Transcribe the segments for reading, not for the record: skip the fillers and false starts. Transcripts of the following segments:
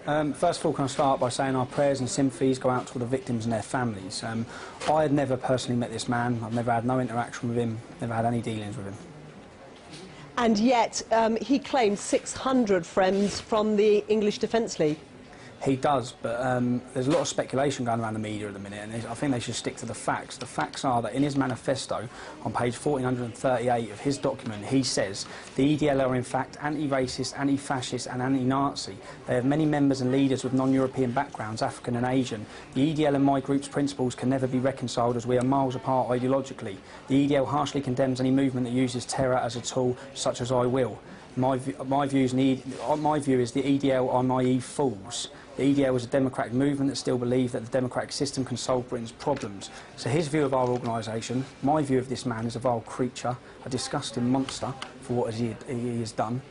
First of all, can I start by saying our prayers and sympathies go out to all the victims and their families. I had never personally met this man. I've never had no interaction with him, never had any dealings with him. And yet, he claims 600 friends from the English Defence League. He does, but there's a lot of speculation going around the media at the minute, and I think they should stick to the facts. The facts are that in his manifesto, on page 1438 of his document, he says the EDL are in fact anti-racist, anti-fascist and anti-Nazi. They have many members and leaders with non-European backgrounds, African and Asian. The EDL and my group's principles can never be reconciled as we are miles apart ideologically. The EDL harshly condemns any movement that uses terror as a tool, such as I will. My view is the EDL are naive fools. The EDL is a democratic movement that still believes that the democratic system can solve Britain's problems. So his view of our organisation, my view of this man is a vile creature, a disgusting monster for what he has done,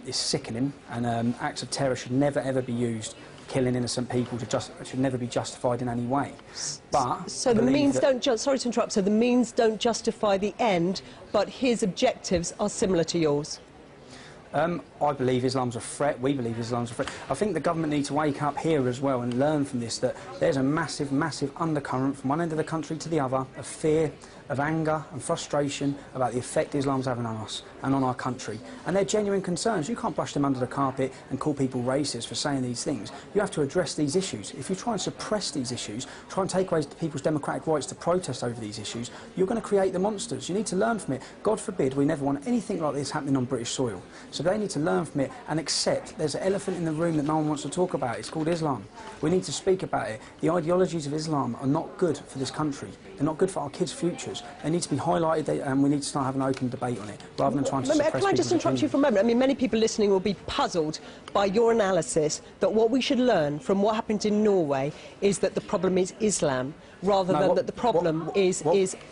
is sickening, and acts of terror should never ever be used. Killing innocent people should never be justified in any way. But so the means don't sorry to interrupt. So the means don't justify the end, but his objectives are similar to yours. I believe Islam's a threat. We believe Islam's a threat. I think the government need to wake up here as well and learn from this that there's a massive, massive undercurrent from one end of the country to the other of fear, of anger and frustration about the effect Islam's having on us and on our country. And they're genuine concerns. You can't brush them under the carpet and call people racist for saying these things. You have to address these issues. If you try and suppress these issues, try and take away people's democratic rights to protest over these issues, you're going to create the monsters. You need to learn from it. God forbid we never want anything like this happening on British soil. So they need to learn from it and accept there's an elephant in the room that no one wants to talk about. It's called Islam. We need to speak about it. The ideologies of Islam are not good for this country. They're not good for our kids' futures. They need to be highlighted, and we need to start having an open debate on it, rather than trying to suppress people's Can I just interrupt you for a moment? I mean, many people listening will be puzzled by your analysis that what we should learn from what happened in Norway is that the problem is Islam, rather than that the problem is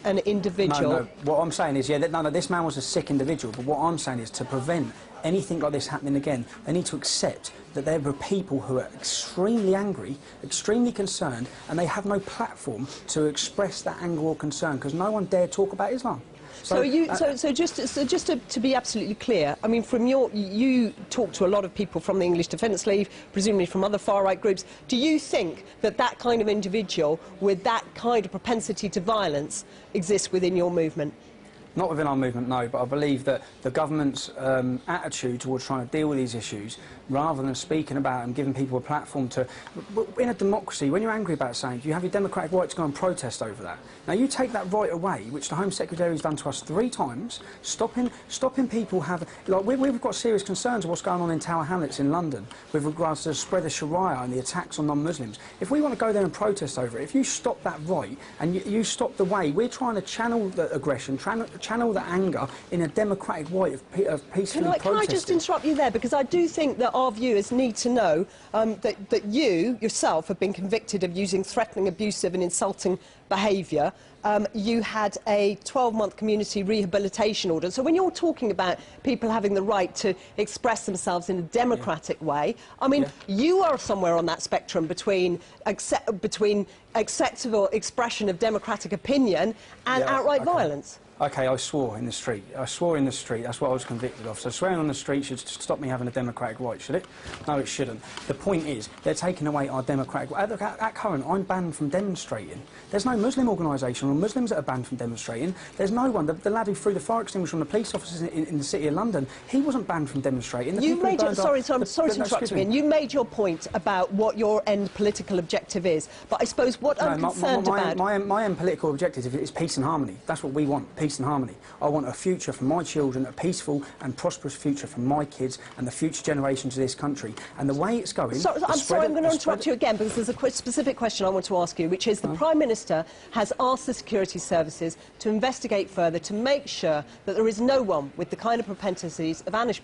an individual. No, what I'm saying is, this man was a sick individual, but what I'm saying is to prevent anything like this happening again, they need to accept that there were people who are extremely angry, extremely concerned, and they have no platform to express that anger or concern because no one dared talk about Islam. So just to be absolutely clear, I mean, from you talk to a lot of people from the English Defence League, presumably from other far-right groups. Do you think that that kind of individual with that kind of propensity to violence exists within your movement? Not within our movement, no, but I believe that the government's attitude towards trying to deal with these issues, rather than speaking about and giving people a platform to... In a democracy, when you're angry about something, you have your democratic right to go and protest over that. Now, you take that right away, which the Home Secretary has done to us 3 times, stopping people have... Like, we've got serious concerns of what's going on in Tower Hamlets in London with regards to the spread of Sharia and the attacks on non-Muslims. If we want to go there and protest over it, if you stop that right and you stop the way, we're trying to channel the aggression, channel the anger in a democratic way of peacefully protesting. Can I just interrupt you there? Because I do think that our viewers need to know that you, yourself, have been convicted of using threatening, abusive and insulting behaviour. You had a 12-month community rehabilitation order. So when you're talking about people having the right to express themselves in a democratic way, I mean, you are somewhere on that spectrum between acceptable expression of democratic opinion and outright violence. OK, I swore in the street. I swore in the street. That's what I was convicted of. So swearing on the street should stop me having a democratic right, should it? No, it shouldn't. The point is, they're taking away our democratic... At current, I'm banned from demonstrating. There's no Muslim organisation or Muslims that are banned from demonstrating. There's no one. The lad who threw the fire extinguisher on the police officers in the City of London, he wasn't banned from demonstrating. Sorry to interrupt you, you made your point about what your end political objective is, but I suppose what I'm concerned about... My end political objective is peace and harmony. That's what we want. Peace and harmony. I want a future for my children, a peaceful and prosperous future for my kids and the future generations of this country. And the way it's going... I'm sorry, I'm going to interrupt you again because there's a specific question I want to ask you, which is the Prime Minister has asked the security services to investigate further to make sure that there is no one with the kind of propensities of Anish